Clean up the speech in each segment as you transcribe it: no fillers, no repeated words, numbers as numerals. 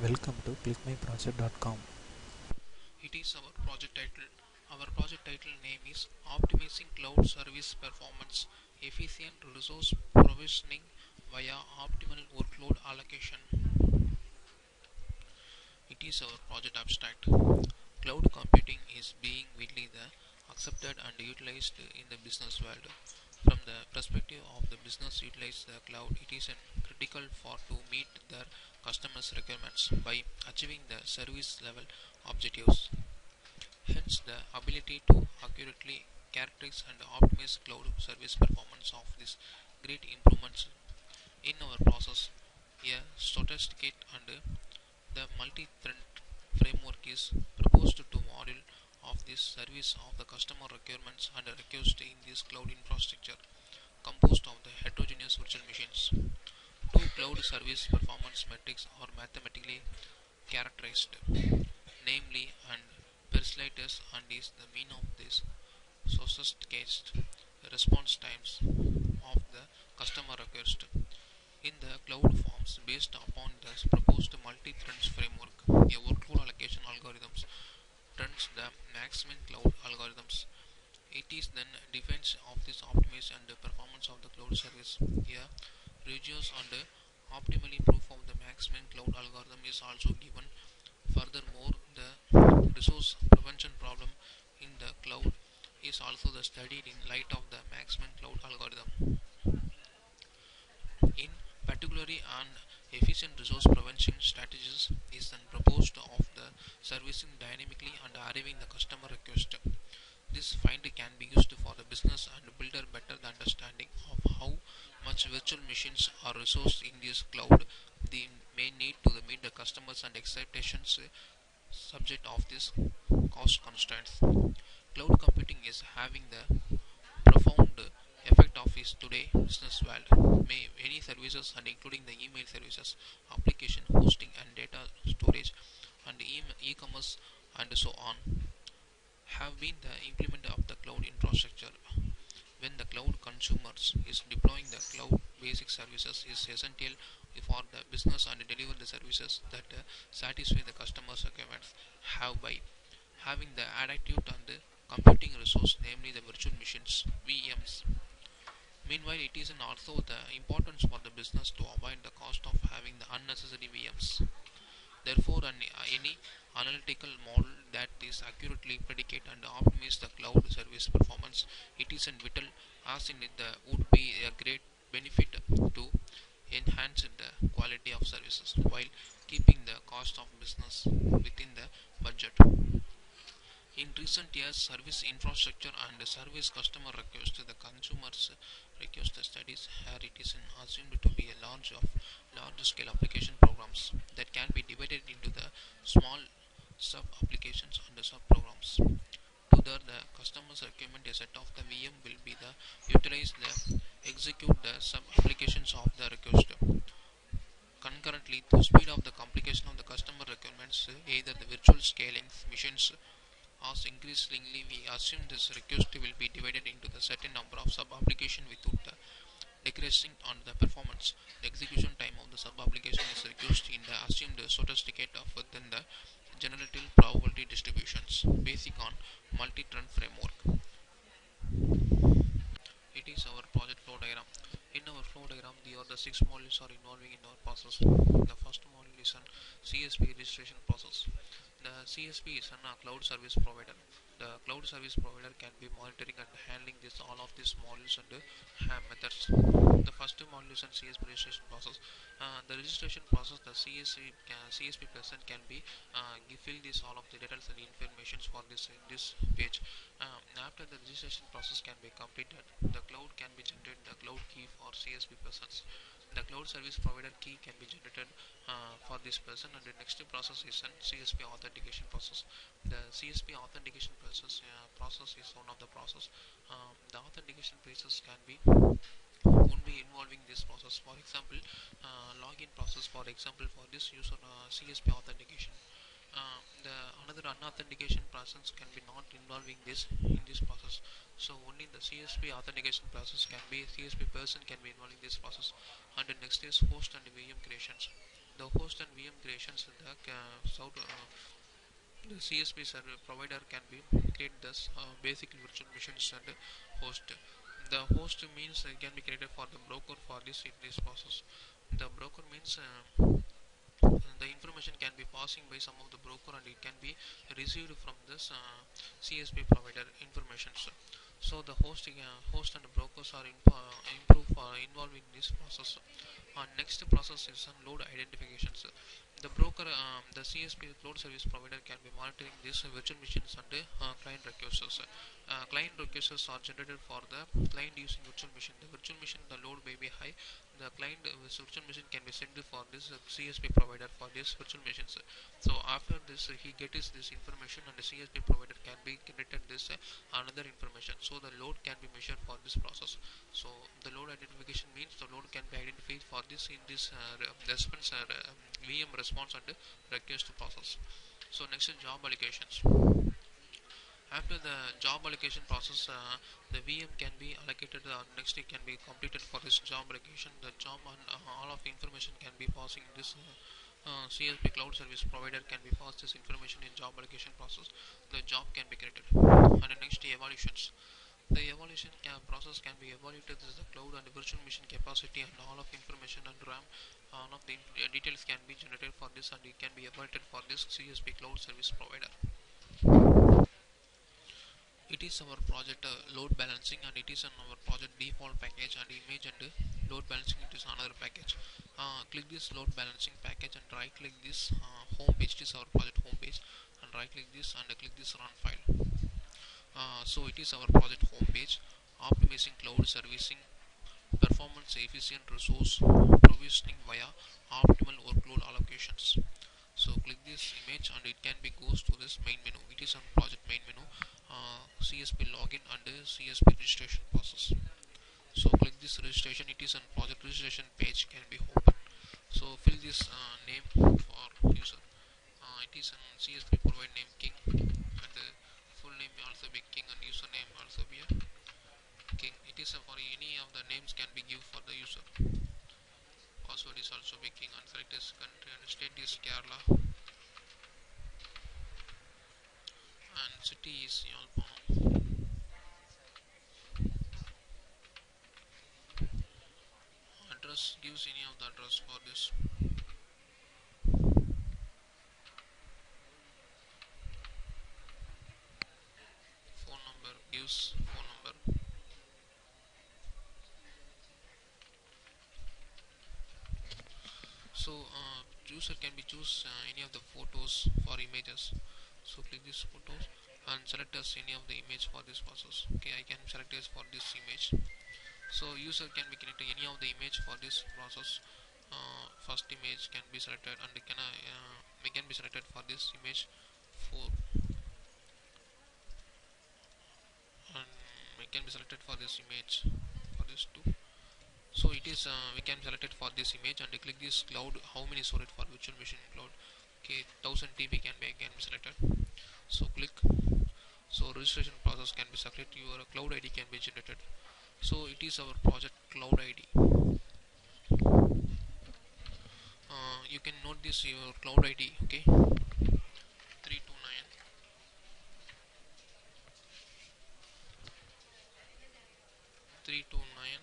Welcome to clickmyproject.com. It is our project title. Our project title name is Optimizing Cloud Service Performance, Efficient Resource Provisioning via Optimal Workload Allocation. It is our project abstract. Cloud computing is being widely accepted and utilized in the business world. From the perspective of the business utilize the cloud, it is critical for to meet their customers' requirements by achieving the service level objectives. Hence, the ability to accurately characterize and optimize cloud service performance of these great improvements in our process. A sophisticated and the multi-thread framework is proposed to model of this service of the customer requirements and request in this cloud infrastructure composed of the heterogeneous virtual machines. Two cloud service performance metrics are mathematically characterized, namely and Persilatus and is the mean of this sophisticated response times of the customer request in the cloud forms based upon the proposed multi-threads framework. A workload allocation algorithms trends the maximum cloud algorithms. It is then defense of this optimization and the performance of the cloud service. A reduce and optimally proof of the maximum cloud algorithm is also given. Furthermore, the resource prevention problem in the cloud is also studied in light of the maximum cloud algorithm. In particularly, an efficient resource prevention strategies is then proposed of the servicing dynamically and arriving the customer request. This find can be used for the business and builder better the understanding of how much virtual machines are resourced in this cloud. They may need to meet the customers and expectations subject of this cost constraints. Cloud computing is having the profound effect of its today business world. May any services and including the email services, application hosting and data storage and e-commerce and so on have been the implement of the cloud infrastructure. When the cloud consumers is deploying the cloud basic services is essential for the business and deliver the services that satisfy the customers requirements have by having the adaptive and the computing resource, namely the virtual machines VMs. Meanwhile, it is also the importance for the business to avoid the cost of having the unnecessary VMs. Therefore, any analytical model that is accurately predicate and optimize the cloud service performance, it is vital as in it would be a great benefit to enhance the quality of services while keeping the cost of business within the budget. In recent years, service infrastructure and service customer request the consumers request studies here it is assumed to be a large scale application programs that can be divided into the small sub applications and the sub programs. To the customer's requirement a set of the VM will be the utilize the execute the sub applications of the request. Concurrently, to speed up the complication of the customer requirements, either the virtual scaling machines as increasingly we assume this request will be divided into the certain number of sub-application without the decreasing on the performance. The execution time of the sub-application is reduced in the assumed sophisticated of within the generative probability distributions basic on multi-trend framework. It is our project flow diagram. In our flow diagram, the six modules are involving in our process. The first module is an CSP registration process. The CSP is a cloud service provider. The cloud service provider can be monitoring and handling this all of these modules and methods. The first module is a CSP registration process. The registration process, the CSP person can be fill this all of the details and informations for this page. After the registration process can be completed, the cloud can be generated the cloud key for CSP persons. The cloud service provider key can be generated for this person, and the next process is a CSP authentication process. The CSP authentication process is one of the process. The authentication process can be won't be involving this process. For example, login process. For example, for this user CSP authentication. The another unauthentication process can be not involving this in this process. So only the CSP authentication process can be CSP person can be involving this process. And the next is host and VM creations. The host and VM creations, the CSP server provider can be create this basic virtual machines and host. The host means it can be created for the broker for this in this process. The broker means the information can be passing by some of the broker and it can be received from this CSP provider information. So the host and brokers are involved in this process. Next process is load identifications. The broker, the CSP cloud service provider can be monitoring these virtual machines and client requests. Client requests are generated for the client using virtual machine. The virtual machine, the load may be high. The client virtual machine can be sent for this CSP provider for this virtual machines. So after this, he gets this information, and the CSP provider can be generated this another information. So the load can be measured for this process. So the load identification means the load can be identified for this in this response VM response and request process. So next is job allocations. After the job allocation process, the VM can be allocated. Next, it can be completed for this job allocation. The job and all of information can be passing this. CSP cloud service provider can be passed this information in job allocation process. The job can be created. And the next, evaluations. The evaluation process can be evaluated as the cloud and virtual machine capacity and all of information and RAM. All of the details can be generated for this and it can be evaluated for this CSP cloud service provider. It is our project load balancing, and it is on our project default package, and image and load balancing it is another package. Click this load balancing package and right click this home page. It is our project home page, and right click this and click this run file. So it is our project home page. Optimizing cloud servicing, performance efficient resource provisioning via optimal workload allocations. So click this image and it can be goes to this main menu. It is on project main menu, CSP login and CSP registration process. So click this registration. It is on project registration page can be open. So fill this name for user. It is on CSP provide name King, and full name also be King and username also be King. It is for any of the names can be given for the user. Password is also be King, and select this country and state is Kerala, and city is Yalpana. Address gives any of the address for this. Phone number gives phone number. So user can be choose any of the photos for images. So click this photos and select as any of the image for this process. Okay, I can select this for this image. So user can be connected any of the image for this process. First image can be selected, and we can be selected for this image 4, and we can be selected for this image for this 2. So it is we can select it for this image and click this cloud. How many storage for virtual machine cloud? Okay, 1000 TB can be selected. So click. So registration process can be selected. Your cloud ID can be generated. So it is our project cloud ID. You can note this your cloud ID. Okay, 329 329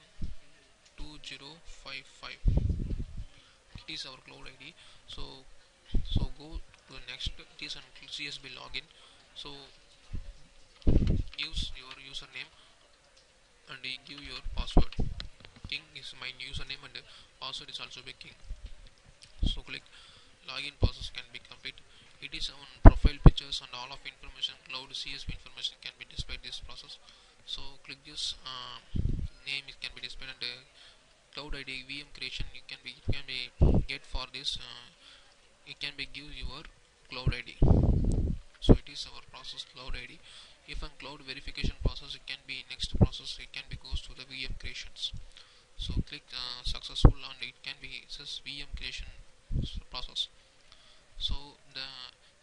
2055. It is our cloud ID. So go to the next. It is an CSB login. So use your username and give your password. King is my username and password is also be King. So click login process can be complete. It is on profile pictures and all of information cloud CSP information can be displayed this process. So click this name, it can be displayed, and cloud ID VM creation you can be get for this. It can be give your cloud ID. So it is our process cloud ID. If on cloud verification process, it can be next process. It can be goes to the VM creations. So click successful, and it can be says VM creation process. So the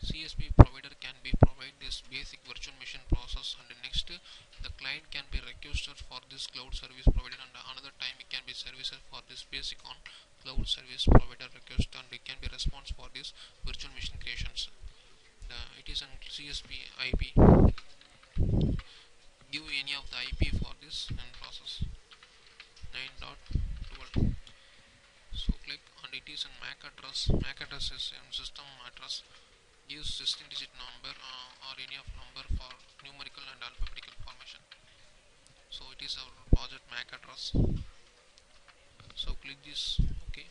CSP provider can be provide this basic virtual machine process, and next the client can be requested for this cloud service provider, and another time it can be services for this basic on cloud service provider request, and it can be CSP IP, give any of the IP for this and process 9.12. So click and it is in MAC address. MAC address is system address. Use 16-digit number or any of number for numerical and alphabetical formation. So it is our project MAC address. So click this OK,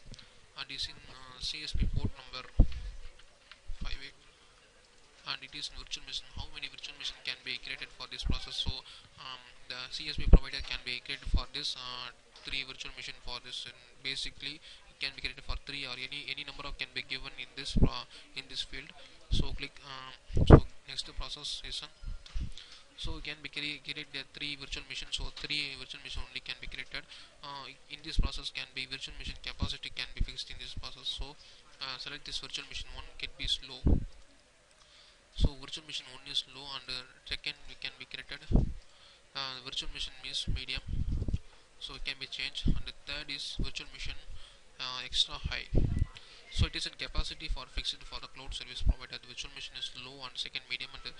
and is in CSP port number 58, and it is in virtual machine. How many virtual machine can be created for this process? So the CSP provider can be created for this 3 virtual machine for this, and basically it can be created for 3 or any number of can be given in this field. So click so next process is so can be create the 3 virtual machines. So 3 virtual machine only can be created in this process. Can be virtual machine capacity can be fixed in this process. So select this virtual machine. One can be slow, so virtual machine 1 is low, and second we can be created virtual machine is medium, so it can be changed, and the third is virtual machine extra high. So it is in capacity for fixed for the cloud service provider. The virtual machine is low, and second medium, and the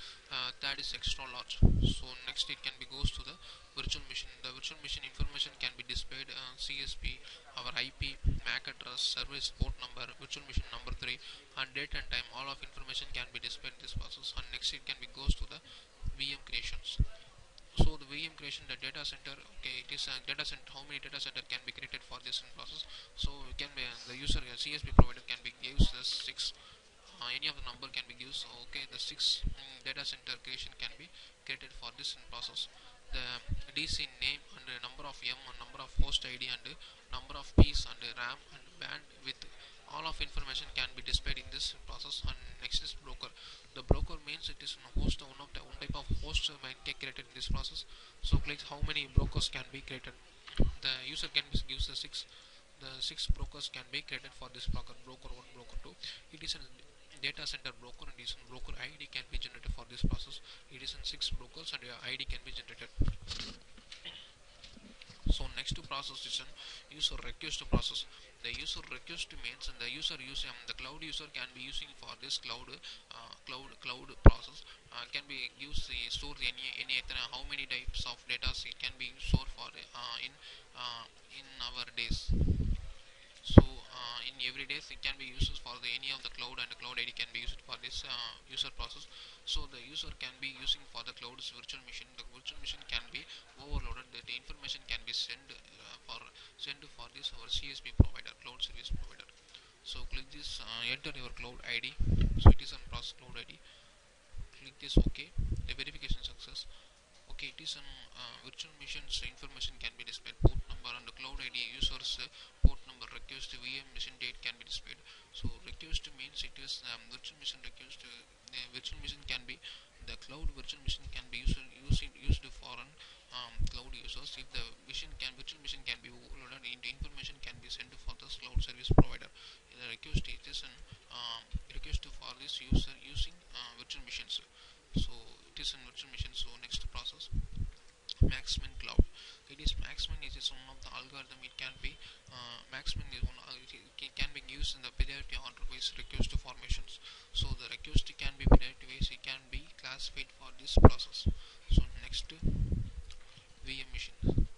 third is extra large. So next it can be goes to the virtual machine. The virtual machine information can be displayed CSP, our IP, MAC address, service port number, virtual machine number 3, and date and time. All of information can be displayed in this process. And next it can be goes to the VM creations. So the VM creation, the data center, okay, it is a data center. How many data center can be created for this in process? So it can be the user CSP provider can be gives the 6. Any of the number can be used. So, okay, the 6 data center creation can be created for this in process. The DC name and the number of M and number of host ID and number of piece and RAM and band with all of information can be displayed in this process. And next is broker. The broker means it is a host, one type of host might get created in this process. So click how many brokers can be created. The user can use the 6. The 6 brokers can be created for this broker 1, broker 2. It is a data center broker, and is broker ID can be generated for this process. It is in 6 brokers, and ID can be generated. So next process is an user request process. The user request means the user the cloud user can be using for this cloud process can be used store any how many types of data it can be stored for in our days. So in every day it can be used for any of the cloud, and the cloud ID can be used for this user process. So the user can be using for the cloud's virtual machine. The virtual machine can be overloaded. The information can be sent for this our CSP provider, cloud service provider. So click this enter your cloud ID. So it is on process cloud ID. Click this OK. The verification success. Okay, it is an virtual machine's information can be displayed. Port number and the cloud ID users port number request VM machine date can be displayed. So request means it is virtual machine request. The virtual machine can be the cloud virtual machine can be used for cloud users. If the virtual machine can be overloaded, the information can be sent for the cloud service provider. In the request it is an request for this user using virtual machines. So it is in virtual machine. So next process maxmin cloud. It is maxmin is one of the algorithm. It can be maxmin is one it can be used in the priority order based request formations. So the request can be priority based, it can be classified for this process. So next VM machine.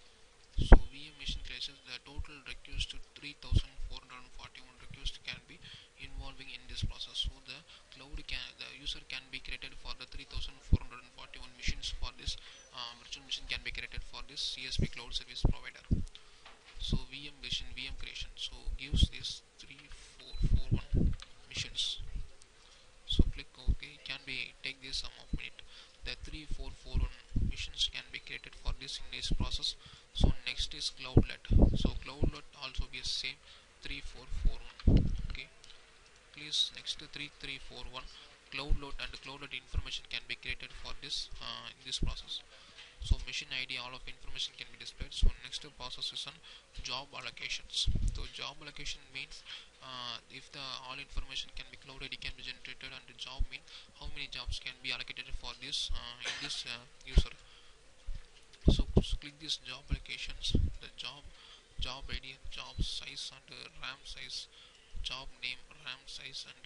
So VM machine traces the total request to 3441 requests can be involving in this process. So the the user can be created for the 3441 machines for this virtual machine can be created for this CSP cloud service provider. So VM machine VM creation. So gives this 3441 machines. So click OK. It can be take this sum of minute. The 3441 machines can be created for this in this process. So next is cloudlet. So cloudlet also be same 3441. Okay, please next 3341 cloudlet and cloudlet information can be created for this in this process. So machine ID all of information can be displayed. So next process is on job allocations. So job allocation means if the all information can be cloud ID can be generated, and the job means how many jobs can be allocated for this in this user. So click this job allocations, the job ID, job size and RAM size, job name, RAM size, and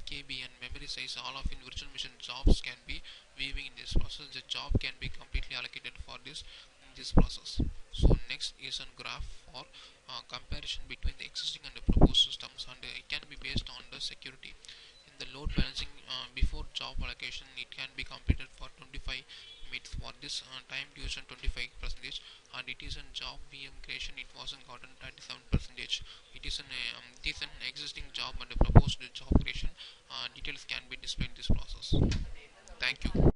KB and memory size, all of in virtual machine jobs can be viewing in this process. The job can be completely allocated for this in this process. So next is a graph for comparison between the existing and the proposed systems, and it can be based on the security. In the load balancing before job allocation, it can be completed for 25 minutes. For this time duration 25%, and it is a job VM creation, it wasn't gotten 37%. It is an existing job and a proposed job creation. Details can be displayed in this process. Thank you.